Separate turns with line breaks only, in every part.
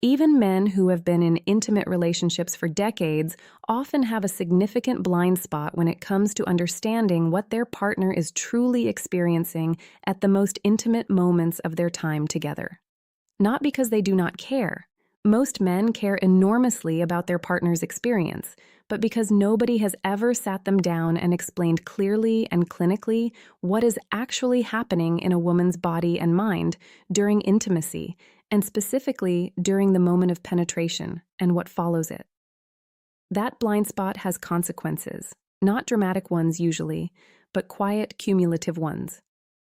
Even men who have been in intimate relationships for decades often have a significant blind spot when it comes to understanding what their partner is truly experiencing at the most intimate moments of their time together. Not because they do not care. Most men care enormously about their partner's experience, but because nobody has ever sat them down and explained clearly and clinically what is actually happening in a woman's body and mind during intimacy, and specifically during the moment of penetration and what follows it. That blind spot has consequences, not dramatic ones usually, but quiet, cumulative ones.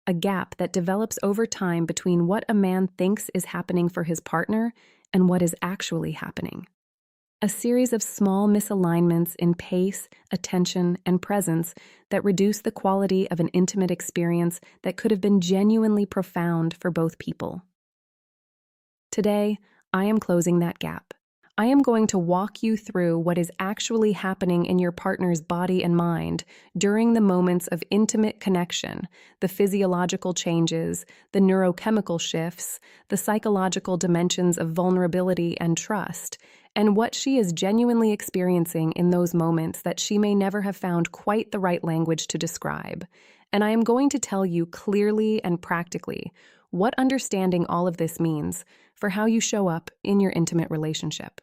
A gap that develops over time between what a man thinks is happening for his partner and what is actually happening. A series of small misalignments in pace, attention, and presence that reduce the quality of an intimate experience that could have been genuinely profound for both people. Today, I am closing that gap. I am going to walk you through what is actually happening in your partner's body and mind during the moments of intimate connection, the physiological changes, the neurochemical shifts, the psychological dimensions of vulnerability and trust, and what she is genuinely experiencing in those moments that she may never have found quite the right language to describe. And I am going to tell you clearly and practically what understanding all of this means for how you show up in your intimate relationship.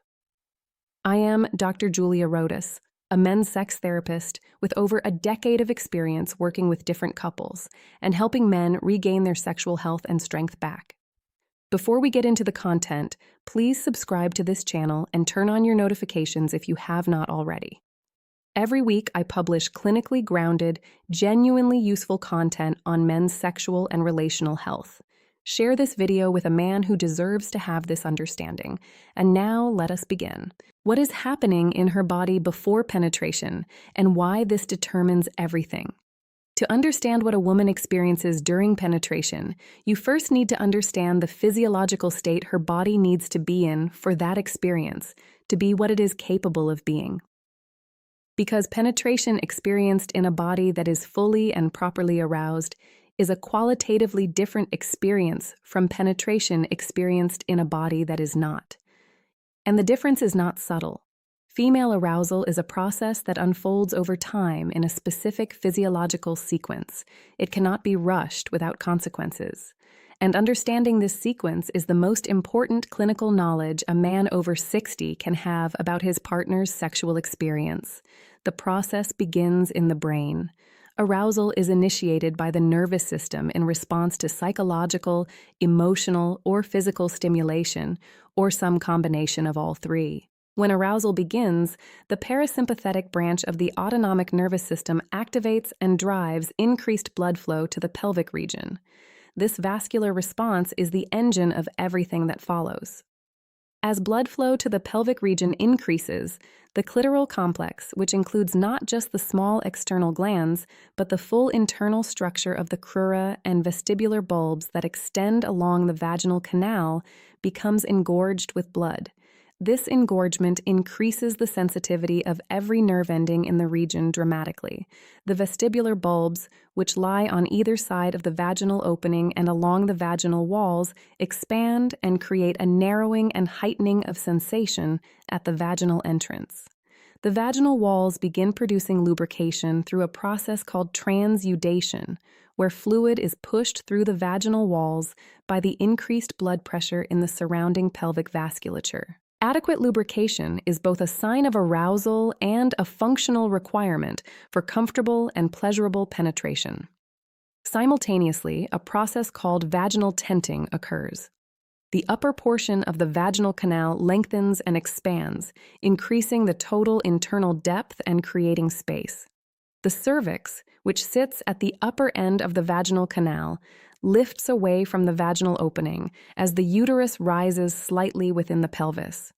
I am Dr. Julia Rhodess, a men's sex therapist with over a decade of experience working with different couples and helping men regain their sexual health and strength back. Before we get into the content, please subscribe to this channel and turn on your notifications if you have not already. Every week, I publish clinically grounded, genuinely useful content on men's sexual and relational health. Share this video with a man who deserves to have this understanding. And now, let us begin. What is happening in her body before penetration, and why this determines everything? To understand what a woman experiences during penetration, you first need to understand the physiological state her body needs to be in for that experience, to be what it is capable of being. Because penetration experienced in a body that is fully and properly aroused is a qualitatively different experience from penetration experienced in a body that is not. And the difference is not subtle. Female arousal is a process that unfolds over time in a specific physiological sequence. It cannot be rushed without consequences. And understanding this sequence is the most important clinical knowledge a man over 60 can have about his partner's sexual experience. The process begins in the brain. Arousal is initiated by the nervous system in response to psychological, emotional, or physical stimulation, or some combination of all three. When arousal begins, the parasympathetic branch of the autonomic nervous system activates and drives increased blood flow to the pelvic region. This vascular response is the engine of everything that follows. As blood flow to the pelvic region increases, the clitoral complex, which includes not just the small external glands, but the full internal structure of the crura and vestibular bulbs that extend along the vaginal canal, becomes engorged with blood. This engorgement increases the sensitivity of every nerve ending in the region dramatically. The vestibular bulbs, which lie on either side of the vaginal opening and along the vaginal walls, expand and create a narrowing and heightening of sensation at the vaginal entrance. The vaginal walls begin producing lubrication through a process called transudation, where fluid is pushed through the vaginal walls by the increased blood pressure in the surrounding pelvic vasculature. Adequate lubrication is both a sign of arousal and a functional requirement for comfortable and pleasurable penetration. Simultaneously, a process called vaginal tenting occurs. The upper portion of the vaginal canal lengthens and expands, increasing the total internal depth and creating space. The cervix, which sits at the upper end of the vaginal canal, lifts away from the vaginal opening as the uterus rises slightly within the pelvis.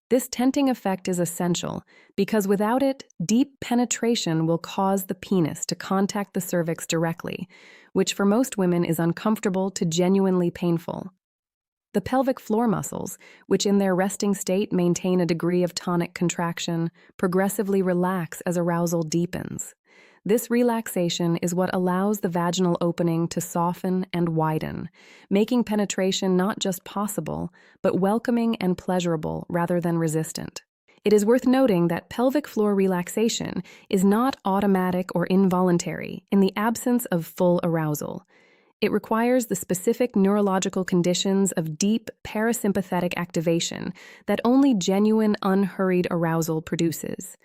This tenting effect is essential because without it, deep penetration will cause the penis to contact the cervix directly, which for most women is uncomfortable to genuinely painful. The pelvic floor muscles, which in their resting state maintain a degree of tonic contraction, progressively relax as arousal deepens. This relaxation is what allows the vaginal opening to soften and widen, making penetration not just possible, but welcoming and pleasurable rather than resistant. It is worth noting that pelvic floor relaxation is not automatic or involuntary in the absence of full arousal. It requires the specific neurological conditions of deep parasympathetic activation that only genuine, unhurried arousal produces.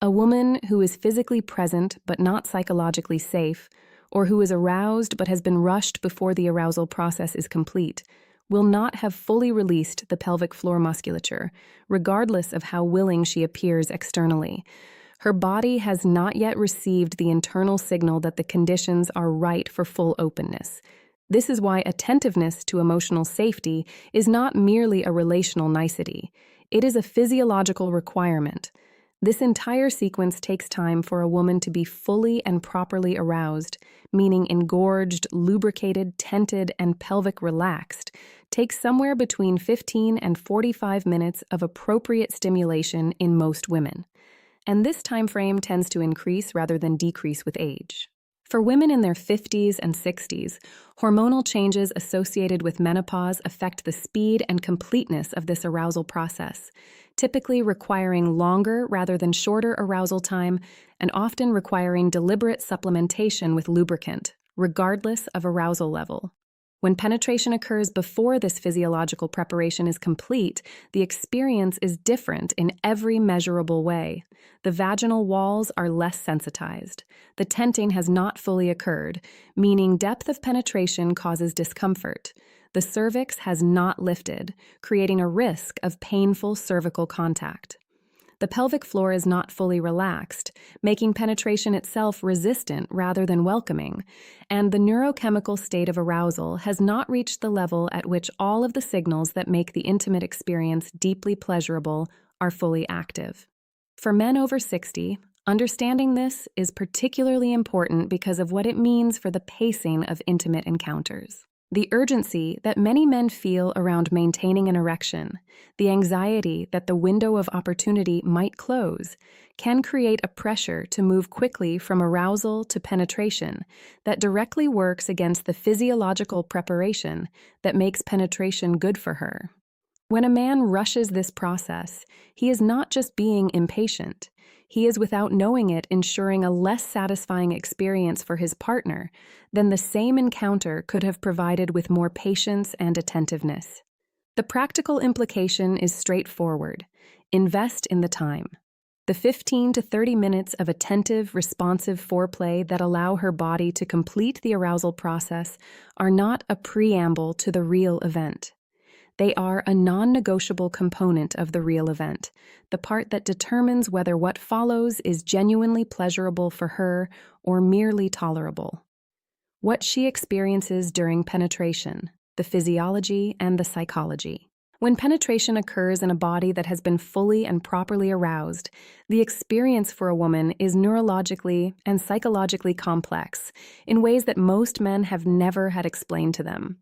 A woman who is physically present but not psychologically safe, or who is aroused but has been rushed before the arousal process is complete, will not have fully released the pelvic floor musculature, regardless of how willing she appears externally. Her body has not yet received the internal signal that the conditions are right for full openness. This is why attentiveness to emotional safety is not merely a relational nicety. It is a physiological requirement. This entire sequence takes time for a woman to be fully and properly aroused, meaning engorged, lubricated, tented, and pelvic relaxed, takes somewhere between 15 and 45 minutes of appropriate stimulation in most women. And this time frame tends to increase rather than decrease with age. For women in their 50s and 60s, hormonal changes associated with menopause affect the speed and completeness of this arousal process, typically requiring longer rather than shorter arousal time and often requiring deliberate supplementation with lubricant, regardless of arousal level. When penetration occurs before this physiological preparation is complete, the experience is different in every measurable way. The vaginal walls are less sensitized. The tenting has not fully occurred, meaning depth of penetration causes discomfort. The cervix has not lifted, creating a risk of painful cervical contact. The pelvic floor is not fully relaxed, making penetration itself resistant rather than welcoming, and the neurochemical state of arousal has not reached the level at which all of the signals that make the intimate experience deeply pleasurable are fully active. For men over 60, understanding this is particularly important because of what it means for the pacing of intimate encounters. The urgency that many men feel around maintaining an erection, the anxiety that the window of opportunity might close, can create a pressure to move quickly from arousal to penetration that directly works against the physiological preparation that makes penetration good for her. When a man rushes this process, he is not just being impatient. He is, without knowing it, ensuring a less satisfying experience for his partner than the same encounter could have provided with more patience and attentiveness. The practical implication is straightforward. Invest in the time. The 15 to 30 minutes of attentive, responsive foreplay that allow her body to complete the arousal process are not a preamble to the real event. They are a non-negotiable component of the real event, the part that determines whether what follows is genuinely pleasurable for her or merely tolerable. What she experiences during penetration, the physiology and the psychology. When penetration occurs in a body that has been fully and properly aroused, the experience for a woman is neurologically and psychologically complex in ways that most men have never had explained to them.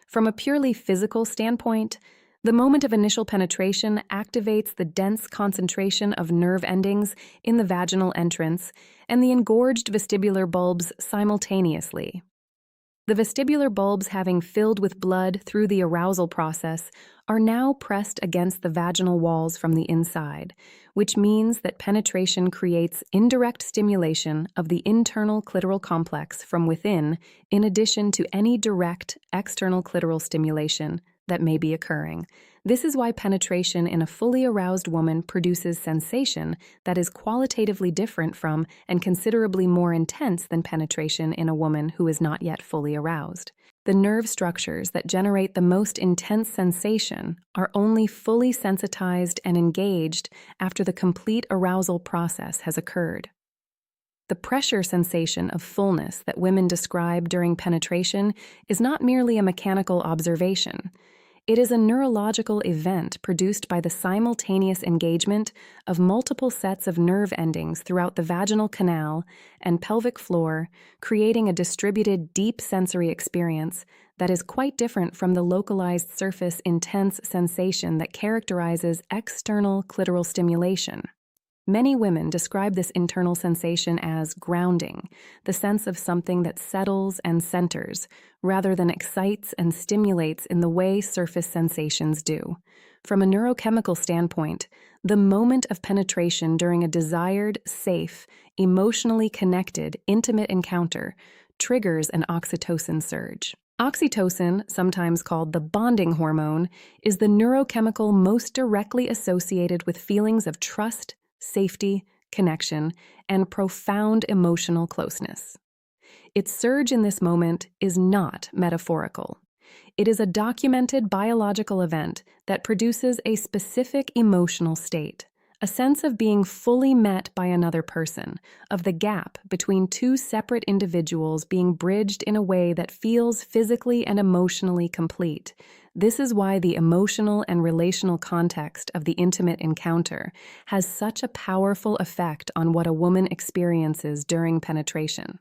From a purely physical standpoint, the moment of initial penetration activates the dense concentration of nerve endings in the vaginal entrance and the engorged vestibular bulbs simultaneously. The vestibular bulbs, having filled with blood through the arousal process, are now pressed against the vaginal walls from the inside, which means that penetration creates indirect stimulation of the internal clitoral complex from within, in addition to any direct external clitoral stimulation that may be occurring. This is why penetration in a fully aroused woman produces sensation that is qualitatively different from and considerably more intense than penetration in a woman who is not yet fully aroused. The nerve structures that generate the most intense sensation are only fully sensitized and engaged after the complete arousal process has occurred. The pressure sensation of fullness that women describe during penetration is not merely a mechanical observation. It is a neurological event produced by the simultaneous engagement of multiple sets of nerve endings throughout the vaginal canal and pelvic floor, creating a distributed, deep sensory experience that is quite different from the localized surface intense sensation that characterizes external clitoral stimulation. Many women describe this internal sensation as grounding, the sense of something that settles and centers, rather than excites and stimulates in the way surface sensations do. From a neurochemical standpoint, the moment of penetration during a desired, safe, emotionally connected, intimate encounter triggers an oxytocin surge. Oxytocin, sometimes called the bonding hormone, is the neurochemical most directly associated with feelings of trust, safety, connection, and profound emotional closeness. Its surge in this moment is not metaphorical. It is a documented biological event that produces a specific emotional state, a sense of being fully met by another person, of the gap between two separate individuals being bridged in a way that feels physically and emotionally complete. This is why the emotional and relational context of the intimate encounter has such a powerful effect on what a woman experiences during penetration.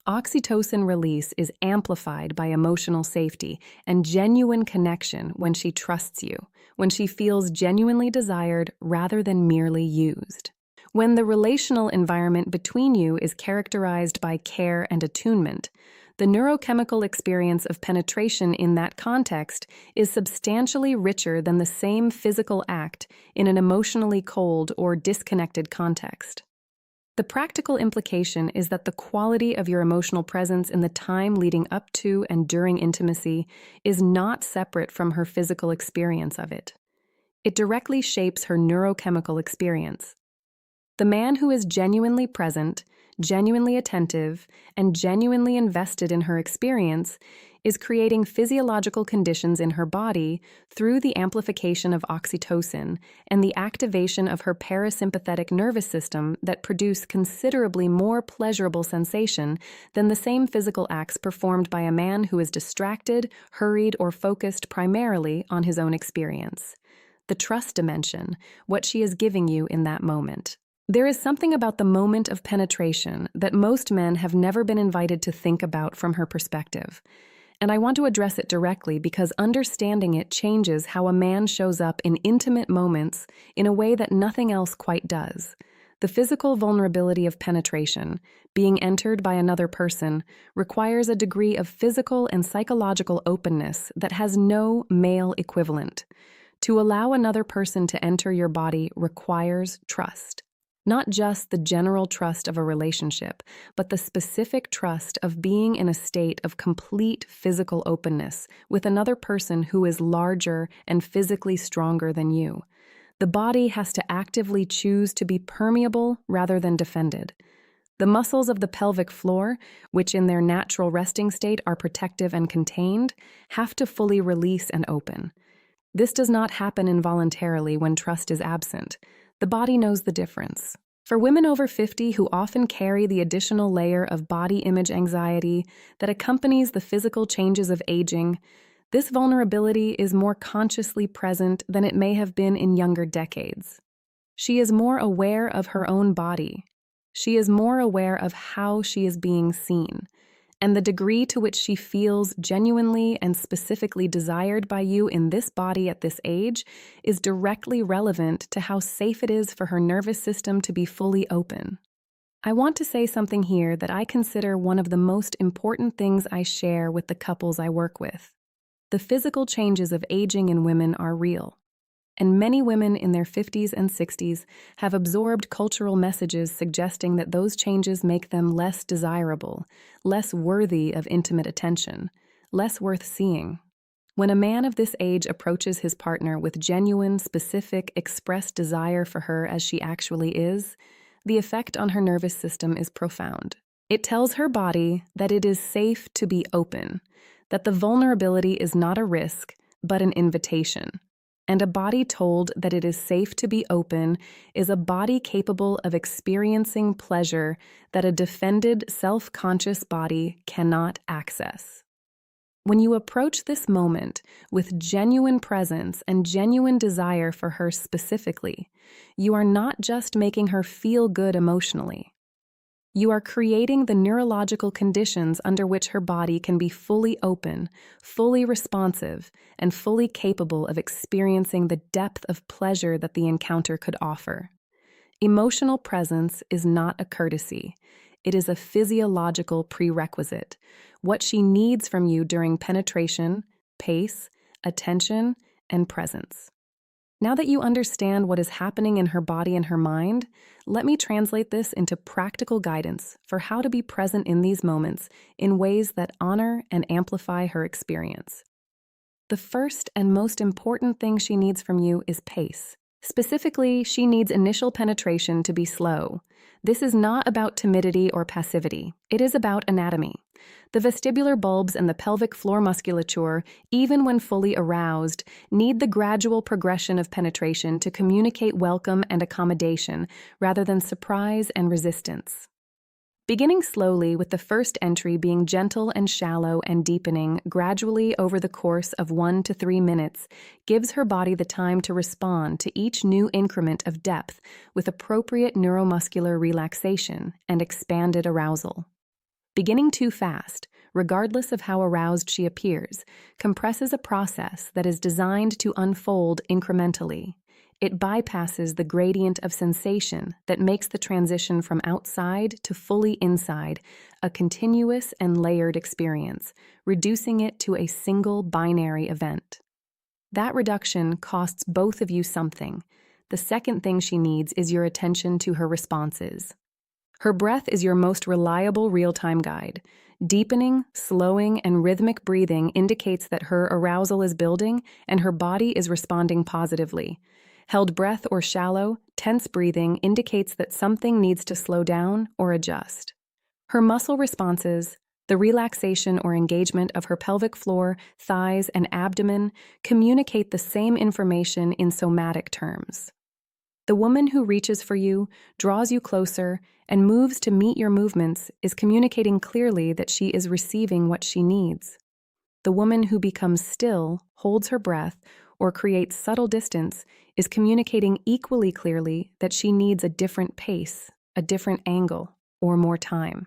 Oxytocin release is amplified by emotional safety and genuine connection when she trusts you, when she feels genuinely desired rather than merely used. When the relational environment between you is characterized by care and attunement, the neurochemical experience of penetration in that context is substantially richer than the same physical act in an emotionally cold or disconnected context. The practical implication is that the quality of your emotional presence in the time leading up to and during intimacy is not separate from her physical experience of it. It directly shapes her neurochemical experience. The man who is genuinely present, genuinely attentive, and genuinely invested in her experience is creating physiological conditions in her body through the amplification of oxytocin and the activation of her parasympathetic nervous system that produce considerably more pleasurable sensation than the same physical acts performed by a man who is distracted, hurried, or focused primarily on his own experience. The trust dimension, what she is giving you in that moment. There is something about the moment of penetration that most men have never been invited to think about from her perspective. And I want to address it directly because understanding it changes how a man shows up in intimate moments in a way that nothing else quite does. The physical vulnerability of penetration, being entered by another person, requires a degree of physical and psychological openness that has no male equivalent. To allow another person to enter your body requires trust. Not just the general trust of a relationship, but the specific trust of being in a state of complete physical openness with another person who is larger and physically stronger than you. The body has to actively choose to be permeable rather than defended. The muscles of the pelvic floor, which in their natural resting state are protective and contained, have to fully release and open. This does not happen involuntarily when trust is absent. The body knows the difference. For women over 50 who often carry the additional layer of body image anxiety that accompanies the physical changes of aging, this vulnerability is more consciously present than it may have been in younger decades. She is more aware of her own body. She is more aware of how she is being seen. And the degree to which she feels genuinely and specifically desired by you in this body at this age is directly relevant to how safe it is for her nervous system to be fully open. I want to say something here that I consider one of the most important things I share with the couples I work with. The physical changes of aging in women are real. And many women in their 50s and 60s have absorbed cultural messages suggesting that those changes make them less desirable, less worthy of intimate attention, less worth seeing. When a man of this age approaches his partner with genuine, specific, expressed desire for her as she actually is, the effect on her nervous system is profound. It tells her body that it is safe to be open, that the vulnerability is not a risk, but an invitation. And a body told that it is safe to be open is a body capable of experiencing pleasure that a defended, self-conscious body cannot access. When you approach this moment with genuine presence and genuine desire for her specifically, you are not just making her feel good emotionally. You are creating the neurological conditions under which her body can be fully open, fully responsive, and fully capable of experiencing the depth of pleasure that the encounter could offer. Emotional presence is not a courtesy. It is a physiological prerequisite. What she needs from you during penetration, pace, attention, and presence. Now that you understand what is happening in her body and her mind, let me translate this into practical guidance for how to be present in these moments in ways that honor and amplify her experience. The first and most important thing she needs from you is pace. Specifically, she needs initial penetration to be slow. This is not about timidity or passivity. It is about anatomy. The vestibular bulbs and the pelvic floor musculature, even when fully aroused, need the gradual progression of penetration to communicate welcome and accommodation rather than surprise and resistance. Beginning slowly with the first entry being gentle and shallow and deepening gradually over the course of 1 to 3 minutes gives her body the time to respond to each new increment of depth with appropriate neuromuscular relaxation and expanded arousal. Beginning too fast, regardless of how aroused she appears, compresses a process that is designed to unfold incrementally. It bypasses the gradient of sensation that makes the transition from outside to fully inside a continuous and layered experience, reducing it to a single binary event. That reduction costs both of you something. The second thing she needs is your attention to her responses. Her breath is your most reliable real-time guide. Deepening, slowing, and rhythmic breathing indicates that her arousal is building and her body is responding positively. Held breath or shallow, tense breathing indicates that something needs to slow down or adjust. Her muscle responses, the relaxation or engagement of her pelvic floor, thighs, and abdomen, communicate the same information in somatic terms. The woman who reaches for you, draws you closer, and moves to meet your movements is communicating clearly that she is receiving what she needs. The woman who becomes still, holds her breath, or creates subtle distance is communicating equally clearly that she needs a different pace, a different angle, or more time.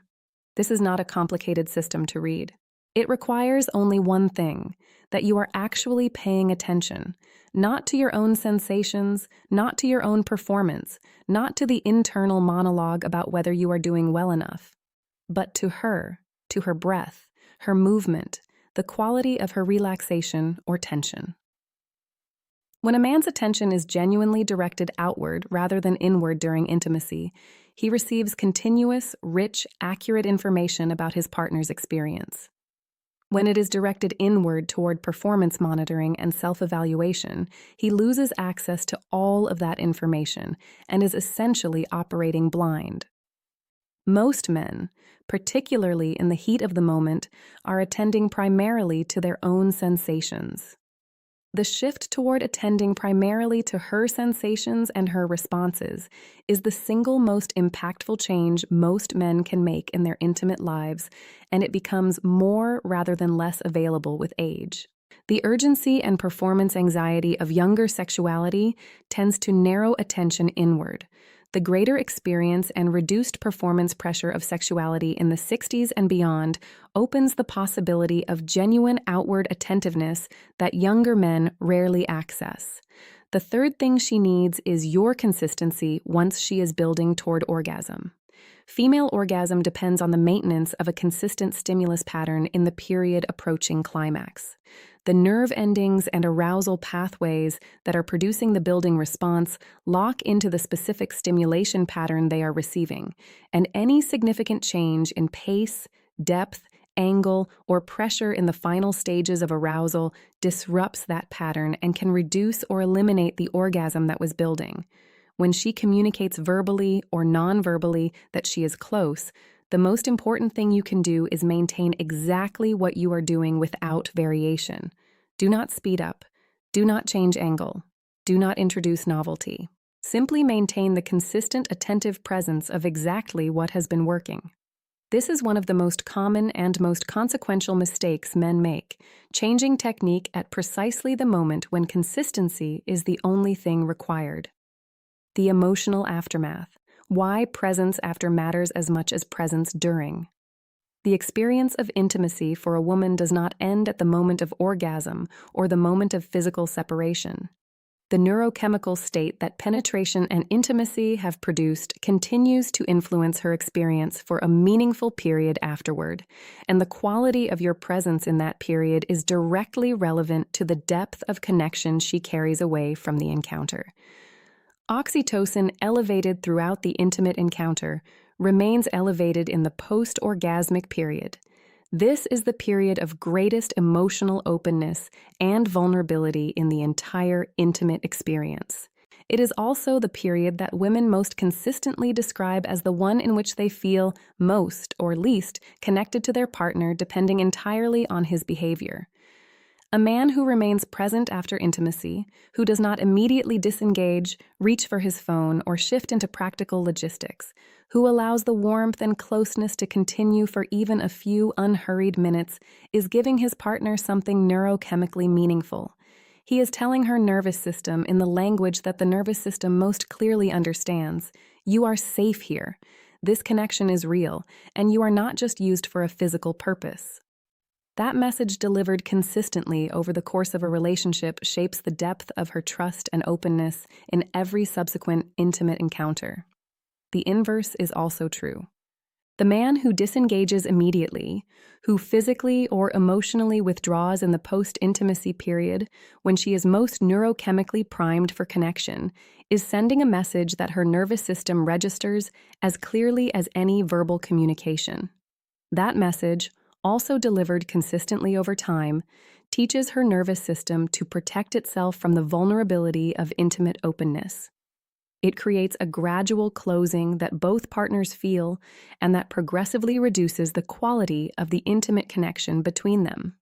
This is not a complicated system to read. It requires only one thing, that you are actually paying attention, not to your own sensations, not to your own performance, not to the internal monologue about whether you are doing well enough, but to her breath, her movement, the quality of her relaxation or tension. When a man's attention is genuinely directed outward rather than inward during intimacy, he receives continuous, rich, accurate information about his partner's experience. When it is directed inward toward performance monitoring and self-evaluation, he loses access to all of that information and is essentially operating blind. Most men, particularly in the heat of the moment, are attending primarily to their own sensations. The shift toward attending primarily to her sensations and her responses is the single most impactful change most men can make in their intimate lives, and it becomes more rather than less available with age. The urgency and performance anxiety of younger sexuality tends to narrow attention inward. The greater experience and reduced performance pressure of sexuality in the 60s and beyond opens the possibility of genuine outward attentiveness that younger men rarely access. The third thing she needs is your consistency once she is building toward orgasm. Female orgasm depends on the maintenance of a consistent stimulus pattern in the period approaching climax. The nerve endings and arousal pathways that are producing the building response lock into the specific stimulation pattern they are receiving, and any significant change in pace, depth, angle, or pressure in the final stages of arousal disrupts that pattern and can reduce or eliminate the orgasm that was building. When she communicates verbally or non-verbally that she is close, the most important thing you can do is maintain exactly what you are doing without variation. Do not speed up. Do not change angle. Do not introduce novelty. Simply maintain the consistent attentive presence of exactly what has been working. This is one of the most common and most consequential mistakes men make, changing technique at precisely the moment when consistency is the only thing required. The emotional aftermath. Why presence after matters as much as presence during. The experience of intimacy for a woman does not end at the moment of orgasm or the moment of physical separation. The neurochemical state that penetration and intimacy have produced continues to influence her experience for a meaningful period afterward, and the quality of your presence in that period is directly relevant to the depth of connection she carries away from the encounter. Oxytocin, elevated throughout the intimate encounter, remains elevated in the post-orgasmic period. This is the period of greatest emotional openness and vulnerability in the entire intimate experience. It is also the period that women most consistently describe as the one in which they feel most or least connected to their partner, depending entirely on his behavior. A man who remains present after intimacy, who does not immediately disengage, reach for his phone, or shift into practical logistics, who allows the warmth and closeness to continue for even a few unhurried minutes, is giving his partner something neurochemically meaningful. He is telling her nervous system in the language that the nervous system most clearly understands. You are safe here. This connection is real, and you are not just used for a physical purpose. That message delivered consistently over the course of a relationship shapes the depth of her trust and openness in every subsequent intimate encounter. The inverse is also true. The man who disengages immediately, who physically or emotionally withdraws in the post-intimacy period when she is most neurochemically primed for connection, is sending a message that her nervous system registers as clearly as any verbal communication. That message, also delivered consistently over time, teaches her nervous system to protect itself from the vulnerability of intimate openness. It creates a gradual closing that both partners feel and that progressively reduces the quality of the intimate connection between them.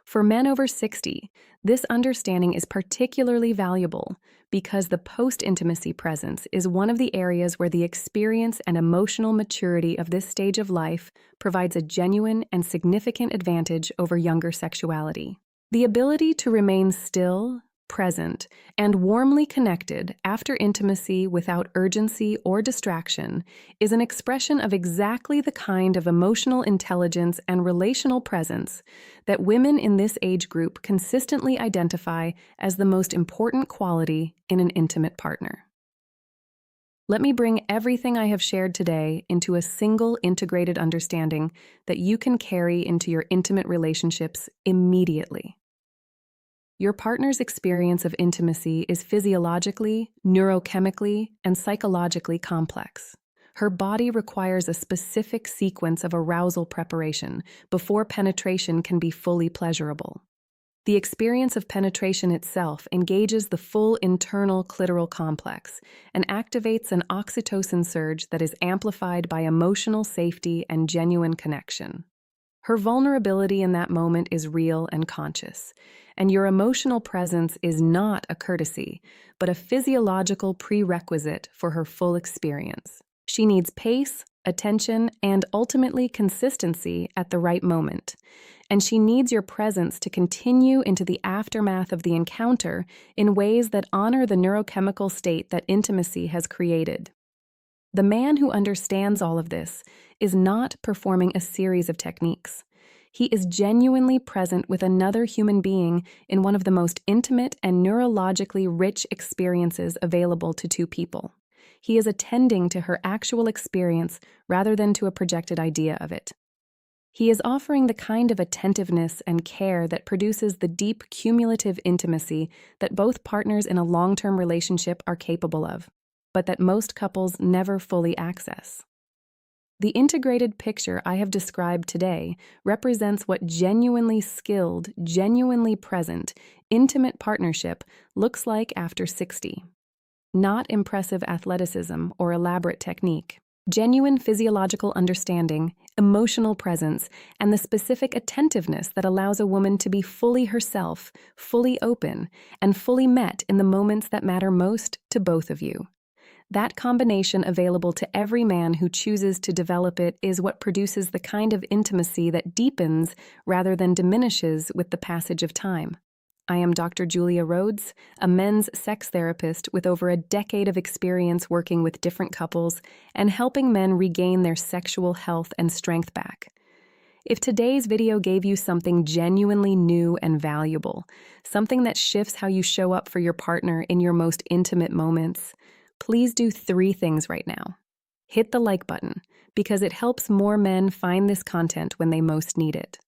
For men over 60, this understanding is particularly valuable because the post-intimacy presence is one of the areas where the experience and emotional maturity of this stage of life provides a genuine and significant advantage over younger sexuality. The ability to remain still, present, and warmly connected after intimacy without urgency or distraction is an expression of exactly the kind of emotional intelligence and relational presence that women in this age group consistently identify as the most important quality in an intimate partner. Let me bring everything I have shared today into a single integrated understanding that you can carry into your intimate relationships immediately. Your partner's experience of intimacy is physiologically, neurochemically, and psychologically complex. Her body requires a specific sequence of arousal preparation before penetration can be fully pleasurable. The experience of penetration itself engages the full internal clitoral complex and activates an oxytocin surge that is amplified by emotional safety and genuine connection. Her vulnerability in that moment is real and conscious, and your emotional presence is not a courtesy, but a physiological prerequisite for her full experience. She needs pace, attention, and ultimately consistency at the right moment, and she needs your presence to continue into the aftermath of the encounter in ways that honor the neurochemical state that intimacy has created. The man who understands all of this is not performing a series of techniques. He is genuinely present with another human being in one of the most intimate and neurologically rich experiences available to two people. He is attending to her actual experience rather than to a projected idea of it. He is offering the kind of attentiveness and care that produces the deep cumulative intimacy that both partners in a long-term relationship are capable of, but that most couples never fully access. The integrated picture I have described today represents what genuinely skilled, genuinely present, intimate partnership looks like after 60. Not impressive athleticism or elaborate technique. Genuine physiological understanding, emotional presence, and the specific attentiveness that allows a woman to be fully herself, fully open, and fully met in the moments that matter most to both of you. That combination available to every man who chooses to develop it is what produces the kind of intimacy that deepens rather than diminishes with the passage of time. I am Dr. Julia Rhodess, a men's sex therapist with over a decade of experience working with different couples and helping men regain their sexual health and strength back. If today's video gave you something genuinely new and valuable, something that shifts how you show up for your partner in your most intimate moments, please do 3 things right now. Hit the like button, because it helps more men find this content when they most need it.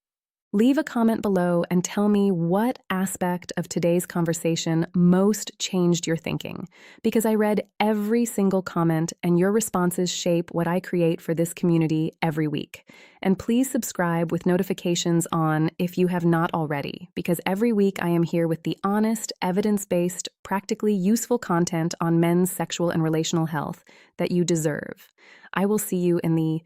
Leave a comment below and tell me what aspect of today's conversation most changed your thinking, because I read every single comment and your responses shape what I create for this community every week. And please subscribe with notifications on if you have not already, because every week I am here with the honest, evidence-based, practically useful content on men's sexual and relational health that you deserve. I will see you in the